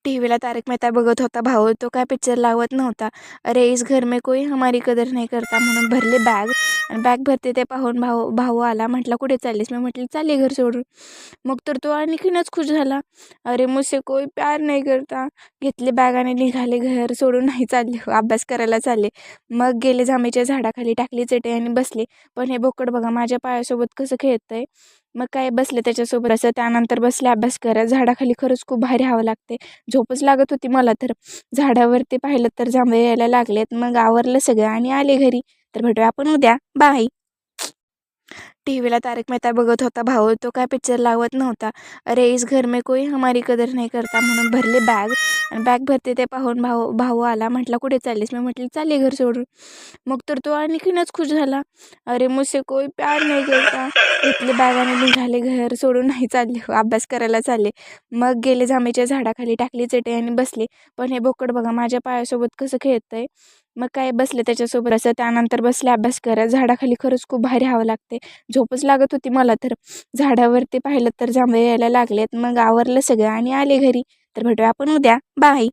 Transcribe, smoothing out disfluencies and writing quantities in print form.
टीव्हीला तारक मेहता बघत होता भाऊ. तो काय पिक्चर लावत नव्हता. अरे इस घर में कोई हमारी कदर नहीं करता म्हणून भरले बॅग. आणि बॅग भरते ते पाहून भाऊ भाऊ आला. म्हटला कुठे चाललीस? मी म्हटली चालली घर सोडून. मग तर तो आणखीनच खुश झाला. अरे मुझसे कोई प्यार नहीं करता. घेतली बॅग आणि निघाले घर सोडून. नाही चालले अभ्यास करायला चालले. मग गेले जांभळीच्या झाडाखाली, टाकली चटई आणि बसले. पण हे बोकड बघा माझ्या पायासोबत कसं खेळतंय. मग काय बसले त्याच्यासोबत असं. त्यानंतर बसले अभ्यास करत. झाडाखाली खरंच खूप भारी हवं लागते. झोपच लागत होती मला तर. झाडावरती पाहिलं तर जांभळे यायला लागलेत. मग आवरलं सगळं आणि आले घरी. तर भेटूया आपण उद्या. बाय. टीव्हीला तारक मेहता बघत होता भाऊ. तो काय पिक्चर लावत नव्हता. अरे इस घर में कोई हमारी कदर नहीं करता म्हणून भरले बॅग. आणि बॅग भरते ते पाहून भाऊ भाऊ आला. म्हटला कुठे चाललीस? मी म्हटली चालली घर सोडून. मग तर तो आणखीनच खुश झाला. अरे मुझसे कोई प्यार नहीं करता. घेतली बॅग आणि निघाले घर सोडून. नाही चालले अभ्यास करायला चालले. मग गेले जांभळीच्या झाडाखाली, टाकली चटई आणि बसले. पण हे बोकड बघा माझ्या पायासोबत कसं खेळतंय. मग काय बसले त्याच्यासोबत असं. त्यानंतर बसले अभ्यास करत. झाडाखाली खरंच खूप भारी हवं लागते. झोपच लागत होती मला तर. झाडावरती पाहिलं तर जांभळे यायला लागलेत. मग आवरलं सगळं आणि आले घरी. तर भेटूया आपण उद्या. बाय.